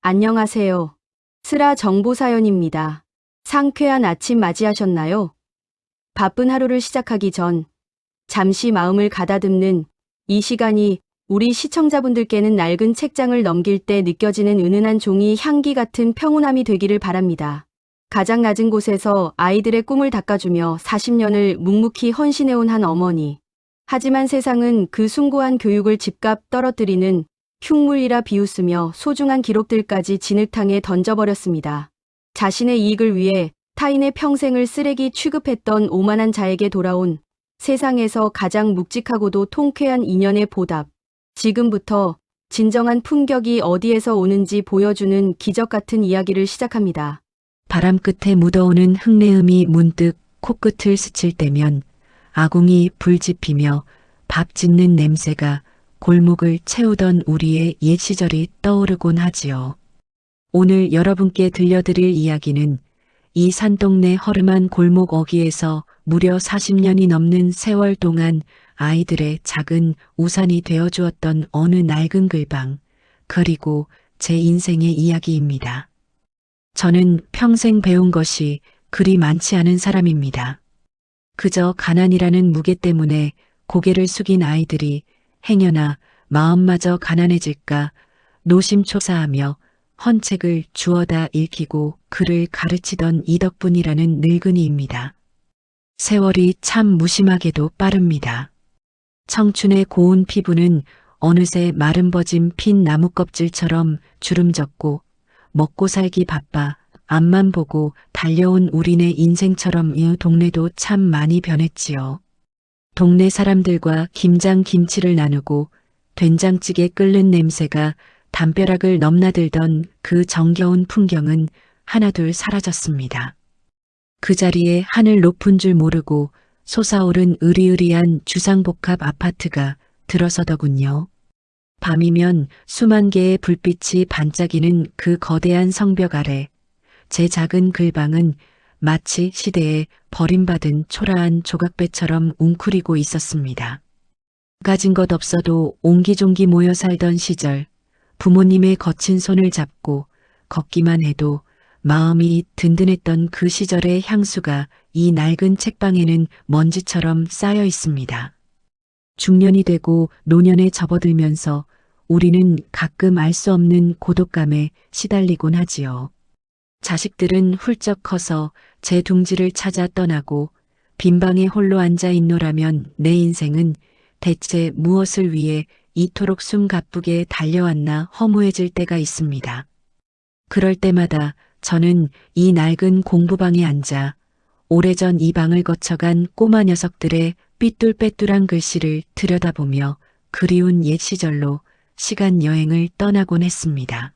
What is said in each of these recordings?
안녕하세요. 스라 정보사연입니다. 상쾌한 아침 맞이하셨나요? 바쁜 하루를 시작하기 전 잠시 마음을 가다듬는 이 시간이 우리 시청자분들께는 낡은 책장을 넘길 때 느껴지는 은은한 종이 향기 같은 평온함이 되기를 바랍니다. 가장 낮은 곳에서 아이들의 꿈을 닦아주며 40년을 묵묵히 헌신해온 한 어머니. 하지만 세상은 그 숭고한 교육을 집값 떨어뜨리는 흉물이라 비웃으며 소중한 기록들까지 진흙탕에 던져버렸습니다. 자신의 이익을 위해 타인의 평생을 쓰레기 취급했던 오만한 자에게 돌아온 세상에서 가장 묵직하고도 통쾌한 인연의 보답. 지금부터 진정한 품격이 어디에서 오는지 보여주는 기적 같은 이야기를 시작합니다. 바람 끝에 묻어오는 흙내음이 문득 코끝을 스칠 때면 아궁이 불 지피며 밥 짓는 냄새가 골목을 채우던 우리의 옛 시절이 떠오르곤 하지요. 오늘 여러분께 들려드릴 이야기는 이 산동네 허름한 골목 어귀에서 무려 40년이 넘는 세월 동안 아이들의 작은 우산이 되어주었던 어느 낡은 글방, 그리고 제 인생의 이야기입니다. 저는 평생 배운 것이 그리 많지 않은 사람입니다. 그저 가난이라는 무게 때문에 고개를 숙인 아이들이 행여나 마음마저 가난해질까 노심초사하며 헌책을 주워다 읽히고 글을 가르치던 이 덕분이라는 늙은이입니다. 세월이 참 무심하게도 빠릅니다. 청춘의 고운 피부는 어느새 마른 버진 핀 나무 껍질처럼 주름졌고 먹고 살기 바빠 앞만 보고 달려온 우리네 인생처럼 이 동네도 참 많이 변했지요. 동네 사람들과 김장김치를 나누고 된장찌개 끓는 냄새가 담벼락을 넘나들던 그 정겨운 풍경은 하나둘 사라졌습니다. 그 자리에 하늘 높은 줄 모르고 솟아오른 으리으리한 주상복합 아파트가 들어서더군요. 밤이면 수만 개의 불빛이 반짝이는 그 거대한 성벽 아래 제 작은 글방은 마치 시대에 버림받은 초라한 조각배처럼 웅크리고 있었습니다. 가진 것 없어도 옹기종기 모여 살던 시절, 부모님의 거친 손을 잡고 걷기만 해도 마음이 든든했던 그 시절의 향수가 이 낡은 책방에는 먼지처럼 쌓여 있습니다. 중년이 되고 노년에 접어들면서 우리는 가끔 알 수 없는 고독감에 시달리곤 하지요. 자식들은 훌쩍 커서 제 둥지를 찾아 떠나고 빈방에 홀로 앉아 있노라면 내 인생은 대체 무엇을 위해 이토록 숨가쁘게 달려왔나 허무해질 때가 있습니다. 그럴 때마다 저는 이 낡은 공부방에 앉아 오래전 이 방을 거쳐간 꼬마 녀석들의 삐뚤빼뚤한 글씨를 들여다보며 그리운 옛 시절로 시간 여행을 떠나곤 했습니다.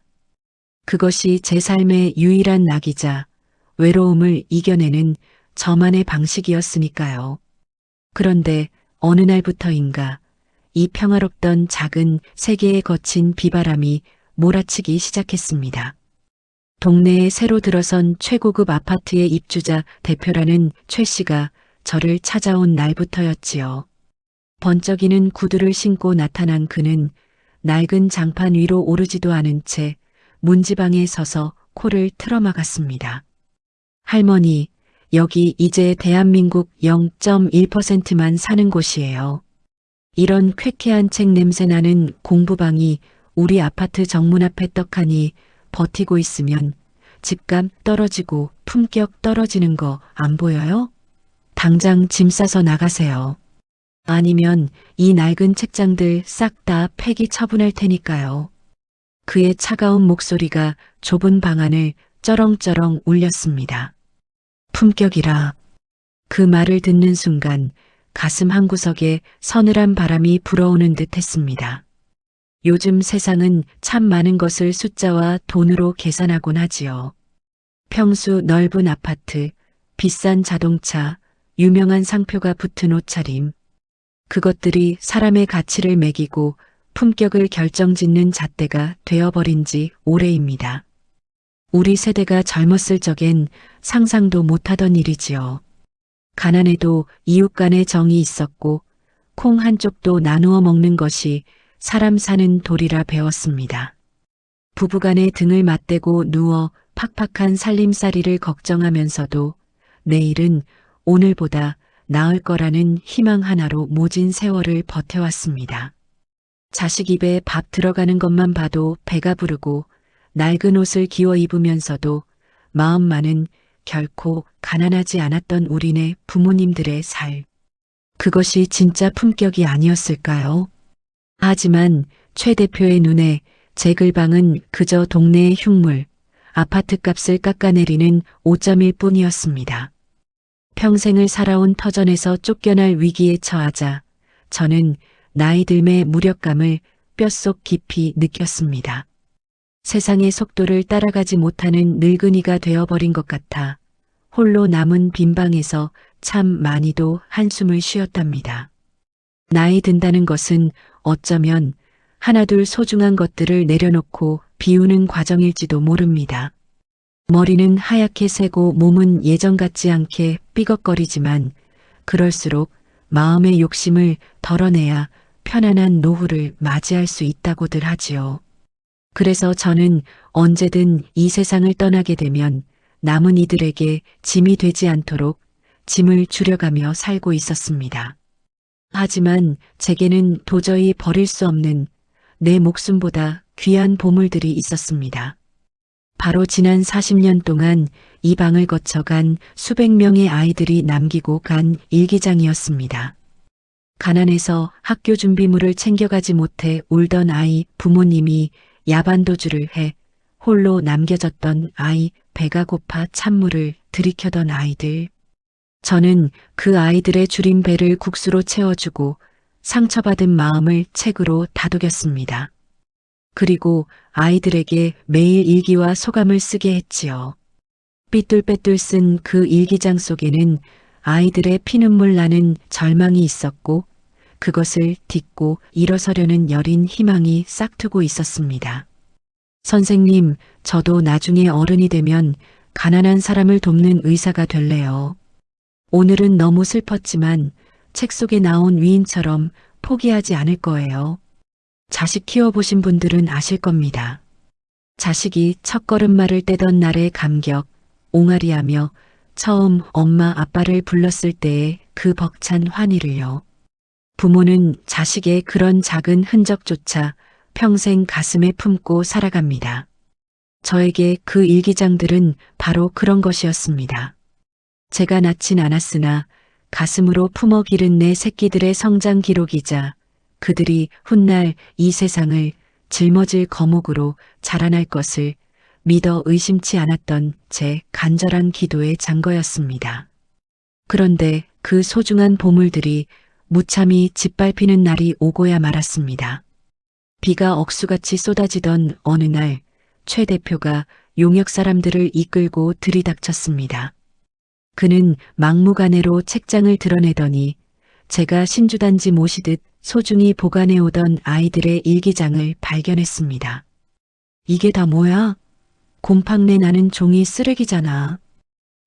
그것이 제 삶의 유일한 낙이자 외로움을 이겨내는 저만의 방식이었으니까요. 그런데 어느 날부터인가 이 평화롭던 작은 세계에 거친 비바람이 몰아치기 시작했습니다. 동네에 새로 들어선 최고급 아파트의 입주자 대표라는 최 씨가 저를 찾아온 날부터였지요. 번쩍이는 구두를 신고 나타난 그는 낡은 장판 위로 오르지도 않은 채 문지방에 서서 코를 틀어막았습니다. 할머니, 여기 이제 대한민국 0.1%만 사는 곳이에요. 이런 쾌쾌한 책 냄새 나는 공부방이 우리 아파트 정문 앞에 떡하니 버티고 있으면 집값 떨어지고 품격 떨어지는 거 안 보여요? 당장 짐 싸서 나가세요. 아니면 이 낡은 책장들 싹 다 폐기 처분할 테니까요. 그의 차가운 목소리가 좁은 방 안을 쩌렁쩌렁 울렸습니다. 품격이라. 그 말을 듣는 순간 가슴 한구석에 서늘한 바람이 불어오는 듯 했습니다. 요즘 세상은 참 많은 것을 숫자와 돈으로 계산하곤 하지요. 평수 넓은 아파트, 비싼 자동차, 유명한 상표가 붙은 옷차림. 그것들이 사람의 가치를 매기고 품격을 결정짓는 잣대가 되어버린 지 오래입니다. 우리 세대가 젊었을 적엔 상상도 못하던 일이지요. 가난해도 이웃 간의 정이 있었고 콩 한쪽도 나누어 먹는 것이 사람 사는 도리라 배웠습니다. 부부간의 등을 맞대고 누워 팍팍한 살림살이를 걱정하면서도 내일은 오늘보다 나을 거라는 희망 하나로 모진 세월을 버텨왔습니다. 자식 입에 밥 들어가는 것만 봐도 배가 부르고 낡은 옷을 기워 입으면서도 마음만은 결코 가난하지 않았던 우리네 부모님들의 삶. 그것이 진짜 품격이 아니었을까요? 하지만 최 대표의 눈에 제 글방은 그저 동네의 흉물, 아파트값을 깎아내리는 오점일 뿐이었습니다. 평생을 살아온 터전에서 쫓겨날 위기에 처하자 저는 나이 들매 무력감을 뼛속 깊이 느꼈습니다. 세상의 속도를 따라가지 못하는 늙은이가 되어버린 것 같아 홀로 남은 빈방에서 참 많이도 한숨을 쉬었답니다. 나이 든다는 것은 어쩌면 하나둘 소중한 것들을 내려놓고 비우는 과정일지도 모릅니다. 머리는 하얗게 새고 몸은 예전 같지 않게 삐걱거리지만 그럴수록 마음의 욕심을 덜어내야 편안한 노후를 맞이할 수 있다고들 하지요. 그래서 저는 언제든 이 세상을 떠나게 되면 남은 이들에게 짐이 되지 않도록 짐을 줄여가며 살고 있었습니다. 하지만 제게는 도저히 버릴 수 없는 내 목숨보다 귀한 보물들이 있었습니다. 바로 지난 40년 동안 이 방을 거쳐간 수백 명의 아이들이 남기고 간 일기장이었습니다. 가난해서 학교 준비물을 챙겨가지 못해 울던 아이 부모님이 야반도주를 해 홀로 남겨졌던 아이, 배가 고파 찬물을 들이켜던 아이들. 저는 그 아이들의 줄인 배를 국수로 채워주고 상처받은 마음을 책으로 다독였습니다. 그리고 아이들에게 매일 일기와 소감을 쓰게 했지요. 삐뚤빼뚤 쓴 그 일기장 속에는 아이들의 피눈물 나는 절망이 있었고 그것을 딛고 일어서려는 여린 희망이 싹트고 있었습니다. 선생님, 저도 나중에 어른이 되면 가난한 사람을 돕는 의사가 될래요. 오늘은 너무 슬펐지만 책 속에 나온 위인처럼 포기하지 않을 거예요. 자식 키워보신 분들은 아실 겁니다. 자식이 첫걸음마를 떼던 날의 감격, 옹알이하며 처음 엄마 아빠를 불렀을 때의 그 벅찬 환희를요. 부모는 자식의 그런 작은 흔적조차 평생 가슴에 품고 살아갑니다. 저에게 그 일기장들은 바로 그런 것이었습니다. 제가 낳진 않았으나 가슴으로 품어 기른 내 새끼들의 성장 기록이자 그들이 훗날 이 세상을 짊어질 거목으로 자라날 것을 믿어 의심치 않았던 제 간절한 기도의 장거였습니다. 그런데 그 소중한 보물들이 무참히 짓밟히는 날이 오고야 말았습니다. 비가 억수같이 쏟아지던 어느 날 최 대표가 용역 사람들을 이끌고 들이닥쳤습니다. 그는 막무가내로 책장을 드러내더니 제가 신주단지 모시듯 소중히 보관해오던 아이들의 일기장을 발견했습니다. 이게 다 뭐야? 곰팡내 나는 종이 쓰레기잖아.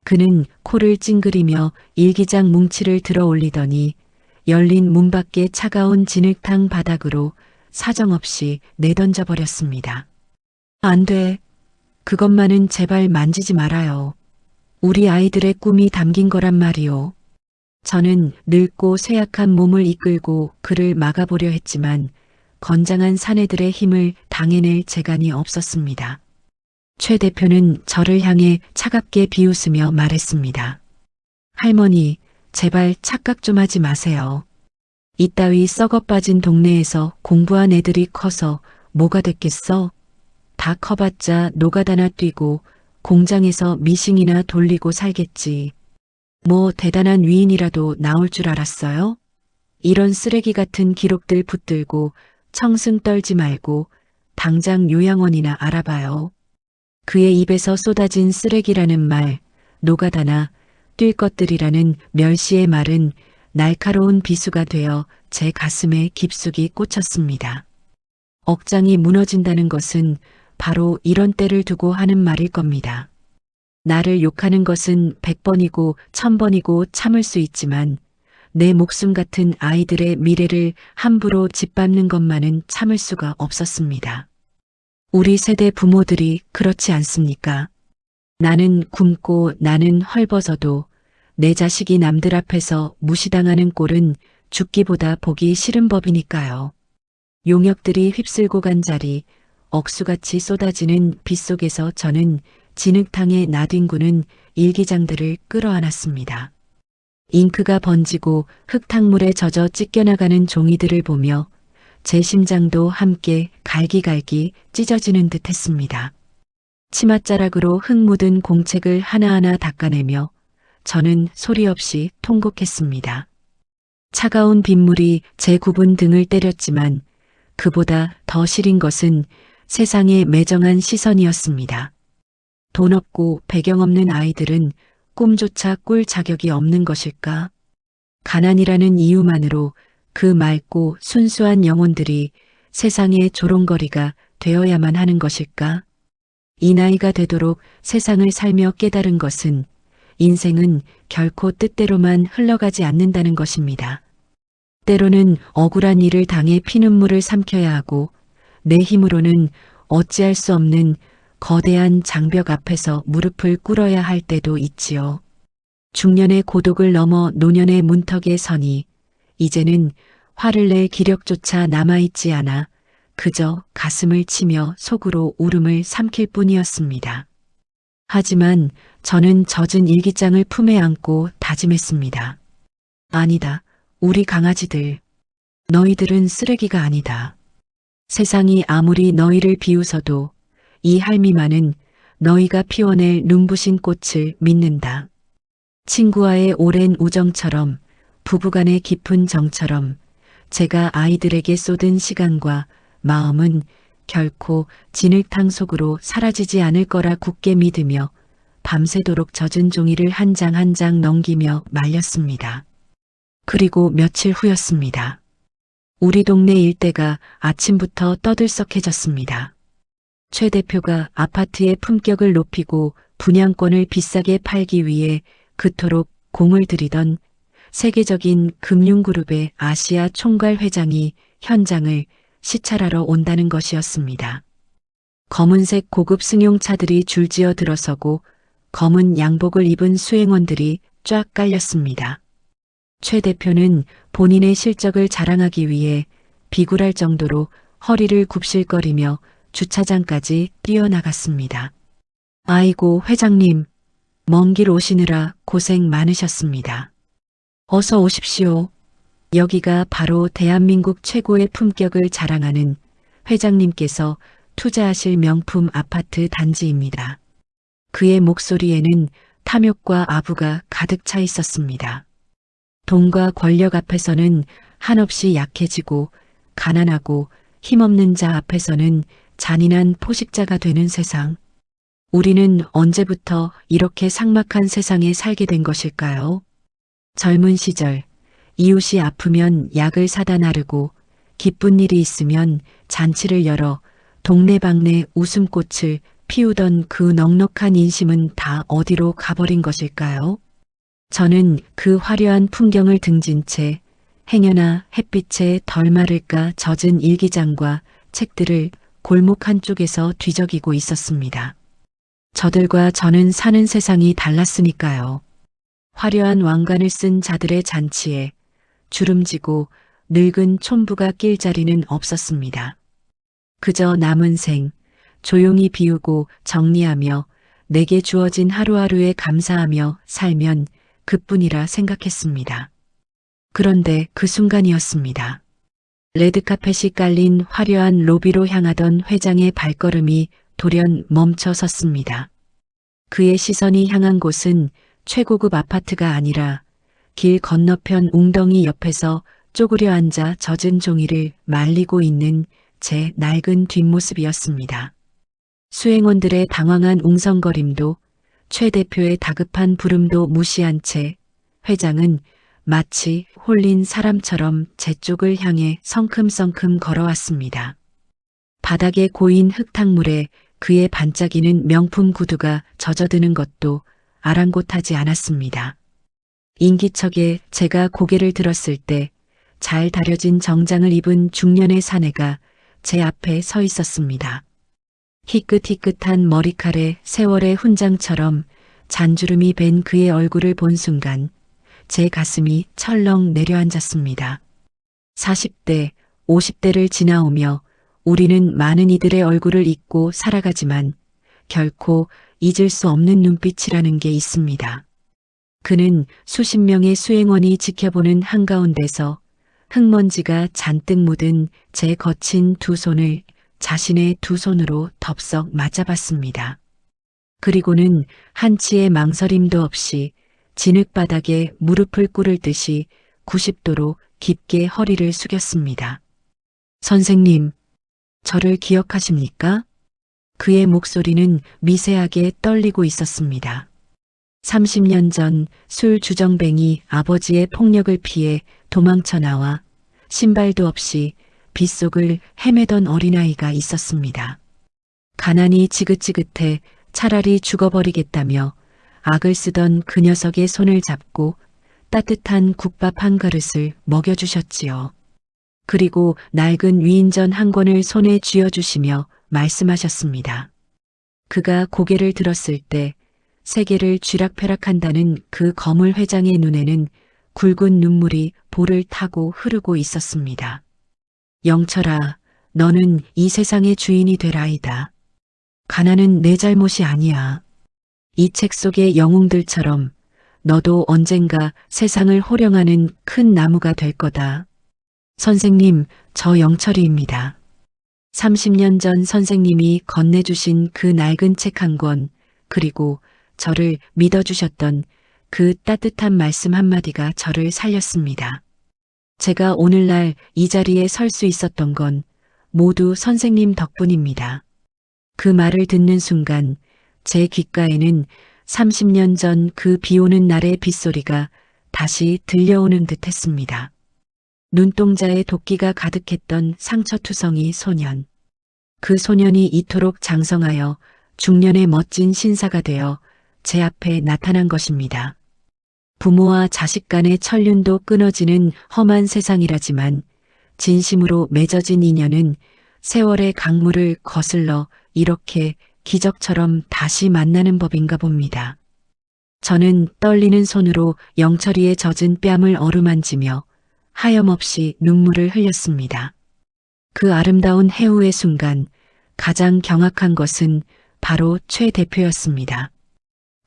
그는 코를 찡그리며 일기장 뭉치를 들어 올리더니 열린 문 밖의 차가운 진흙탕 바닥으로 사정없이 내던져 버렸습니다. 안 돼. 그것만은 제발 만지지 말아요. 우리 아이들의 꿈이 담긴 거란 말이오. 저는 늙고 쇠약한 몸을 이끌고 그를 막아보려 했지만 건장한 사내들의 힘을 당해낼 재간이 없었습니다. 최 대표는 저를 향해 차갑게 비웃으며 말했습니다. 할머니, 제발 착각 좀 하지 마세요. 이따위 썩어빠진 동네에서 공부한 애들이 커서 뭐가 됐겠어? 다 커봤자 노가다나 뛰고 공장에서 미싱이나 돌리고 살겠지. 뭐 대단한 위인이라도 나올 줄 알았어요? 이런 쓰레기 같은 기록들 붙들고 청승 떨지 말고 당장 요양원이나 알아봐요. 그의 입에서 쏟아진 쓰레기라는 말, 노가다나 뛸 것들이라는 멸시의 말은 날카로운 비수가 되어 제 가슴에 깊숙이 꽂혔습니다. 억장이 무너진다는 것은 바로 이런 때를 두고 하는 말일 겁니다. 나를 욕하는 것은 100번이고 1000번이고 참을 수 있지만 내 목숨 같은 아이들의 미래를 함부로 짓밟는 것만은 참을 수가 없었습니다. 우리 세대 부모들이 그렇지 않습니까? 나는 굶고 나는 헐벗어도 내 자식이 남들 앞에서 무시당하는 꼴은 죽기보다 보기 싫은 법이니까요. 용역들이 휩쓸고 간 자리, 억수같이 쏟아지는 빗속에서 저는 진흙탕에 나뒹구는 일기장들을 끌어안았습니다. 잉크가 번지고 흙탕물에 젖어 찢겨나가는 종이들을 보며 제 심장도 함께 갈기갈기 찢어지는 듯 했습니다. 치맛자락으로 흙 묻은 공책을 하나하나 닦아내며 저는 소리 없이 통곡했습니다. 차가운 빗물이 제 굽은 등을 때렸지만 그보다 더 시린 것은 세상에 매정한 시선이었습니다. 돈 없고 배경 없는 아이들은 꿈조차 꿀 자격이 없는 것일까? 가난이라는 이유만으로 그 맑고 순수한 영혼들이 세상의 조롱거리가 되어야만 하는 것일까? 이 나이가 되도록 세상을 살며 깨달은 것은 인생은 결코 뜻대로만 흘러가지 않는다는 것입니다. 때로는 억울한 일을 당해 피눈물을 삼켜야 하고 내 힘으로는 어찌할 수 없는 거대한 장벽 앞에서 무릎을 꿇어야 할 때도 있지요. 중년의 고독을 넘어 노년의 문턱에 서니 이제는 화를 낼 기력조차 남아있지 않아 그저 가슴을 치며 속으로 울음을 삼킬 뿐이었습니다. 하지만 저는 젖은 일기장을 품에 안고 다짐했습니다. 아니다. 우리 강아지들. 너희들은 쓰레기가 아니다. 세상이 아무리 너희를 비웃어도 이 할미만은 너희가 피워낼 눈부신 꽃을 믿는다. 친구와의 오랜 우정처럼 부부간의 깊은 정처럼 제가 아이들에게 쏟은 시간과 마음은 결코 진흙탕 속으로 사라지지 않을 거라 굳게 믿으며 밤새도록 젖은 종이를 한 장 한 장 넘기며 말렸습니다. 그리고 며칠 후였습니다. 우리 동네 일대가 아침부터 떠들썩해졌습니다. 최 대표가 아파트의 품격을 높이고 분양권을 비싸게 팔기 위해 그토록 공을 들이던 세계적인 금융그룹의 아시아 총괄 회장이 현장을 시찰하러 온다는 것이었습니다. 검은색 고급 승용차들이 줄지어 들어서고 검은 양복을 입은 수행원들이 쫙 깔렸습니다. 최 대표는 본인의 실적을 자랑하기 위해 비굴할 정도로 허리를 굽실거리며 주차장까지 뛰어나갔습니다. 아이고 회장님, 먼 길 오시느라 고생 많으셨습니다. 어서 오십시오. 여기가 바로 대한민국 최고의 품격을 자랑하는 회장님께서 투자하실 명품 아파트 단지입니다. 그의 목소리에는 탐욕과 아부가 가득 차 있었습니다. 돈과 권력 앞에서는 한없이 약해지고 가난하고 힘없는 자 앞에서는 잔인한 포식자가 되는 세상. 우리는 언제부터 이렇게 삭막한 세상에 살게 된 것일까요? 젊은 시절 이웃이 아프면 약을 사다 나르고 기쁜 일이 있으면 잔치를 열어 동네방네 웃음꽃을 피우던 그 넉넉한 인심은 다 어디로 가버린 것일까요? 저는 그 화려한 풍경을 등진 채 행여나 햇빛에 덜 마를까 젖은 일기장과 책들을 골목 한쪽에서 뒤적이고 있었습니다. 저들과 저는 사는 세상이 달랐으니까요. 화려한 왕관을 쓴 자들의 잔치에 주름지고 늙은 촌부가 낄 자리는 없었습니다. 그저 남은 생 조용히 비우고 정리하며 내게 주어진 하루하루에 감사하며 살면 그뿐이라 생각했습니다. 그런데 그 순간이었습니다. 레드카펫이 깔린 화려한 로비로 향하던 회장의 발걸음이 돌연 멈춰 섰습니다. 그의 시선이 향한 곳은 최고급 아파트가 아니라 길 건너편 웅덩이 옆에서 쪼그려 앉아 젖은 종이를 말리고 있는 제 낡은 뒷모습이었습니다. 수행원들의 당황한 웅성거림도 최 대표의 다급한 부름도 무시한 채 회장은 마치 홀린 사람처럼 제 쪽을 향해 성큼성큼 걸어왔습니다. 바닥에 고인 흙탕물에 그의 반짝이는 명품 구두가 젖어드는 것도 아랑곳하지 않았습니다. 인기척에 제가 고개를 들었을 때 잘 다려진 정장을 입은 중년의 사내가 제 앞에 서 있었습니다. 희끗희끗한 머리칼에 세월의 훈장처럼 잔주름이 밴 그의 얼굴을 본 순간 제 가슴이 철렁 내려앉았습니다. 40대, 50대를 지나오며 우리는 많은 이들의 얼굴을 잊고 살아가지만 결코 잊을 수 없는 눈빛이라는 게 있습니다. 그는 수십 명의 수행원이 지켜보는 한가운데서 흙먼지가 잔뜩 묻은 제 거친 두 손을 자신의 두 손으로 덥석 맞아봤습니다. 그리고는 한치의 망설임도 없이 진흙바닥에 무릎을 꿇을 듯이 90도로 깊게 허리를 숙였습니다. 선생님, 저를 기억하십니까? 그의 목소리는 미세하게 떨리고 있었습니다. 30년 전 술 주정뱅이 아버지의 폭력을 피해 도망쳐 나와 신발도 없이 빗속을 헤매던 어린아이가 있었습니다. 가난이 지긋지긋해 차라리 죽어버리겠다며 악을 쓰던 그 녀석의 손을 잡고 따뜻한 국밥 한 그릇을 먹여주셨지요. 그리고 낡은 위인전 한 권을 손에 쥐어주시며 말씀하셨습니다. 그가 고개를 들었을 때 세계를 쥐락펴락한다는 그 거물 회장의 눈에는 굵은 눈물이 볼을 타고 흐르고 있었습니다. 영철아, 너는 이 세상의 주인이 될 아이다. 가난은 내 잘못이 아니야. 이 책 속의 영웅들처럼 너도 언젠가 세상을 호령하는 큰 나무가 될 거다. 선생님, 저 영철이입니다. 30년 전 선생님이 건네주신 그 낡은 책 한 권, 그리고 저를 믿어주셨던 그 따뜻한 말씀 한마디가 저를 살렸습니다. 제가 오늘날 이 자리에 설 수 있었던 건 모두 선생님 덕분입니다. 그 말을 듣는 순간 제 귓가에는 30년 전 그 비오는 날의 빗소리가 다시 들려오는 듯 했습니다. 눈동자에 도끼가 가득했던 상처투성이 소년. 그 소년이 이토록 장성하여 중년의 멋진 신사가 되어 제 앞에 나타난 것입니다. 부모와 자식 간의 천륜도 끊어지는 험한 세상이라지만 진심으로 맺어진 인연은 세월의 강물을 거슬러 이렇게 기적처럼 다시 만나는 법인가 봅니다. 저는 떨리는 손으로 영철이의 젖은 뺨을 어루만지며 하염없이 눈물을 흘렸습니다. 그 아름다운 해후의 순간 가장 경악한 것은 바로 최 대표였습니다.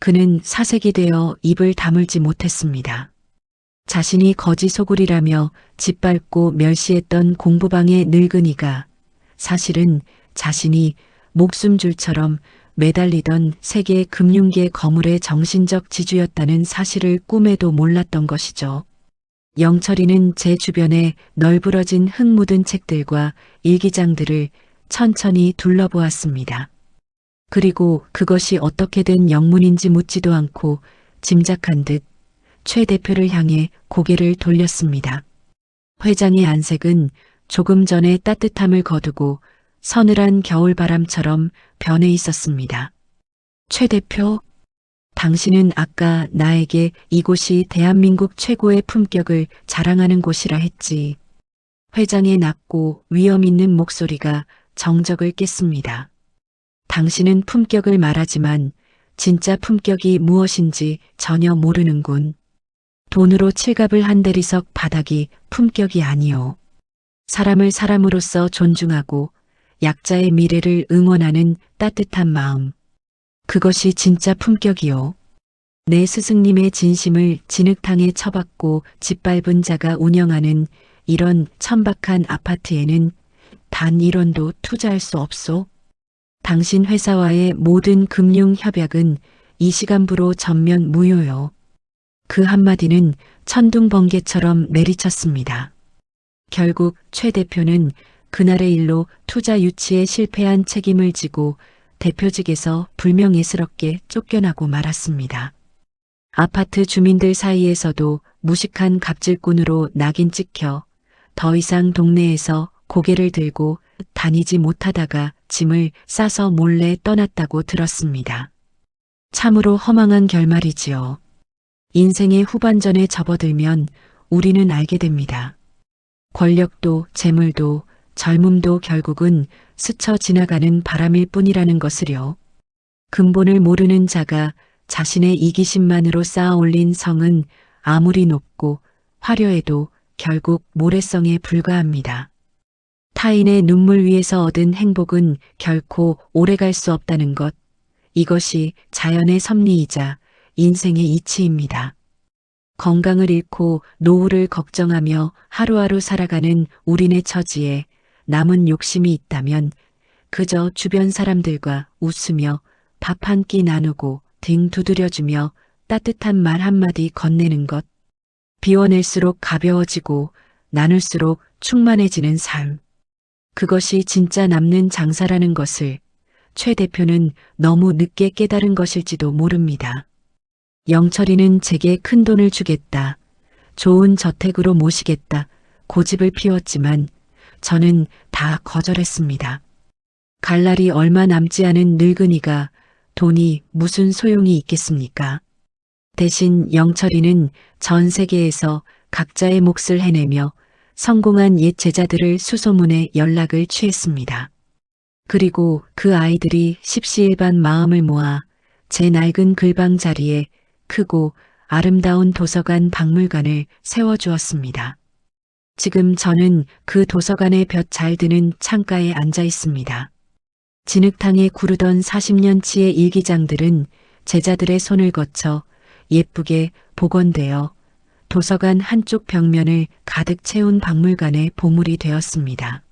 그는 사색이 되어 입을 다물지 못했습니다. 자신이 거지 소굴이라며 짓밟고 멸시했던 공부방의 늙은이가 사실은 자신이 목숨줄처럼 매달리던 세계 금융계 거물의 정신적 지주였다는 사실을 꿈에도 몰랐던 것이죠. 영철이는 제 주변에 널브러진 흙 묻은 책들과 일기장들을 천천히 둘러보았습니다. 그리고 그것이 어떻게 된 영문인지 묻지도 않고 짐작한 듯 최 대표를 향해 고개를 돌렸습니다. 회장의 안색은 조금 전에 따뜻함을 거두고 서늘한 겨울바람처럼 변해 있었습니다. 최 대표, 당신은 아까 나에게 이곳이 대한민국 최고의 품격을 자랑하는 곳이라 했지. 회장의 낮고 위험 있는 목소리가 정적을 깼습니다. 당신은 품격을 말하지만 진짜 품격이 무엇인지 전혀 모르는군. 돈으로 칠갑을 한 대리석 바닥이 품격이 아니오. 사람을 사람으로서 존중하고 약자의 미래를 응원하는 따뜻한 마음. 그것이 진짜 품격이오. 내 스승님의 진심을 진흙탕에 처박고 짓밟은 자가 운영하는 이런 천박한 아파트에는 단 1원도 투자할 수 없소. 당신 회사와의 모든 금융 협약은 이 시간부로 전면 무효요. 그 한마디는 천둥번개처럼 내리쳤습니다. 결국 최 대표는 그날의 일로 투자 유치에 실패한 책임을 지고 대표직에서 불명예스럽게 쫓겨나고 말았습니다. 아파트 주민들 사이에서도 무식한 갑질꾼으로 낙인 찍혀 더 이상 동네에서 고개를 들고 다니지 못하다가 짐을 싸서 몰래 떠났다고 들었습니다. 참으로 허망한 결말이지요. 인생의 후반전에 접어들면 우리는 알게 됩니다. 권력도 재물도 젊음도 결국은 스쳐 지나가는 바람일 뿐이라는 것을요. 근본을 모르는 자가 자신의 이기심만으로 쌓아 올린 성은 아무리 높고 화려해도 결국 모래성에 불과합니다. 타인의 눈물 위에서 얻은 행복은 결코 오래갈 수 없다는 것. 이것이 자연의 섭리이자 인생의 이치입니다. 건강을 잃고 노후를 걱정하며 하루하루 살아가는 우리네 처지에 남은 욕심이 있다면 그저 주변 사람들과 웃으며 밥 한 끼 나누고 등 두드려주며 따뜻한 말 한마디 건네는 것. 비워낼수록 가벼워지고 나눌수록 충만해지는 삶. 그것이 진짜 남는 장사라는 것을 최 대표는 너무 늦게 깨달은 것일지도 모릅니다. 영철이는 제게 큰 돈을 주겠다. 좋은 저택으로 모시겠다. 고집을 피웠지만 저는 다 거절했습니다. 갈 날이 얼마 남지 않은 늙은이가 돈이 무슨 소용이 있겠습니까? 대신 영철이는 전 세계에서 각자의 몫을 해내며 성공한 옛 제자들을 수소문해 연락을 취했습니다. 그리고 그 아이들이 십시일반 마음을 모아 제 낡은 글방 자리에 크고 아름다운 도서관 박물관을 세워주었습니다. 지금 저는 그 도서관의 볕 잘 드는 창가에 앉아 있습니다. 진흙탕에 구르던 40년치의 일기장들은 제자들의 손을 거쳐 예쁘게 복원되어 도서관 한쪽 벽면을 가득 채운 박물관의 보물이 되었습니다.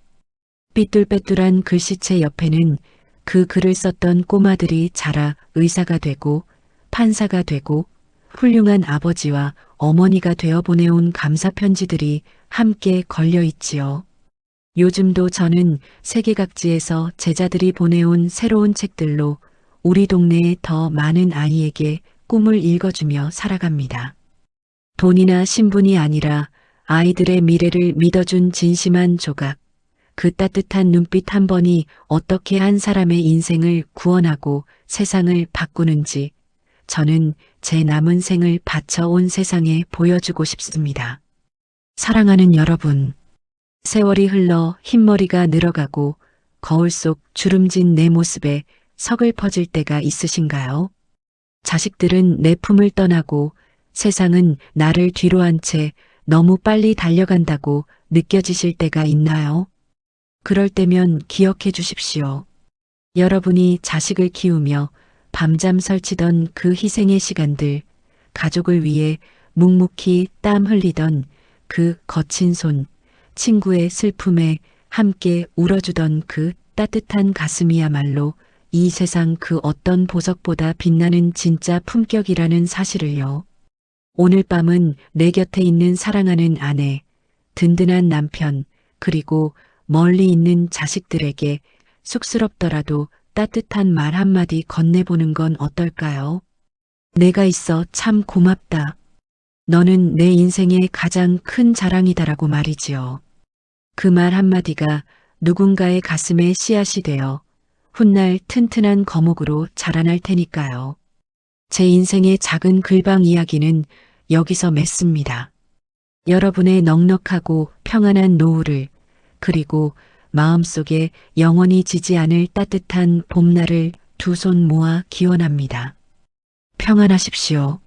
삐뚤빼뚤한 글씨체 옆에는 그 글을 썼던 꼬마들이 자라 의사가 되고 판사가 되고 훌륭한 아버지와 어머니가 되어 보내온 감사 편지들이 함께 걸려 있지요. 요즘도 저는 세계각지에서 제자들이 보내온 새로운 책들로 우리 동네의 더 많은 아이에게 꿈을 읽어주며 살아갑니다. 돈이나 신분이 아니라 아이들의 미래를 믿어준 진심한 조각, 그 따뜻한 눈빛 한 번이 어떻게 한 사람의 인생을 구원하고 세상을 바꾸는지 저는 제 남은 생을 바쳐 온 세상에 보여주고 싶습니다. 사랑하는 여러분, 세월이 흘러 흰머리가 늘어가고 거울 속 주름진 내 모습에 서글퍼질 때가 있으신가요? 자식들은 내 품을 떠나고 세상은 나를 뒤로 한 채 너무 빨리 달려간다고 느껴지실 때가 있나요? 그럴 때면 기억해 주십시오. 여러분이 자식을 키우며 밤잠 설치던 그 희생의 시간들, 가족을 위해 묵묵히 땀 흘리던 그 거친 손, 친구의 슬픔에 함께 울어주던 그 따뜻한 가슴이야말로 이 세상 그 어떤 보석보다 빛나는 진짜 품격이라는 사실을요. 오늘 밤은 내 곁에 있는 사랑하는 아내, 든든한 남편, 그리고 멀리 있는 자식들에게 쑥스럽더라도 따뜻한 말 한마디 건네보는 건 어떨까요? 내가 있어 참 고맙다. 너는 내 인생의 가장 큰 자랑이다라고 말이지요. 그 말 한마디가 누군가의 가슴에 씨앗이 되어 훗날 튼튼한 거목으로 자라날 테니까요. 제 인생의 작은 글방 이야기는 여기서 맺습니다. 여러분의 넉넉하고 평안한 노후를 그리고 마음속에 영원히 지지 않을 따뜻한 봄날을 두 손 모아 기원합니다. 평안하십시오.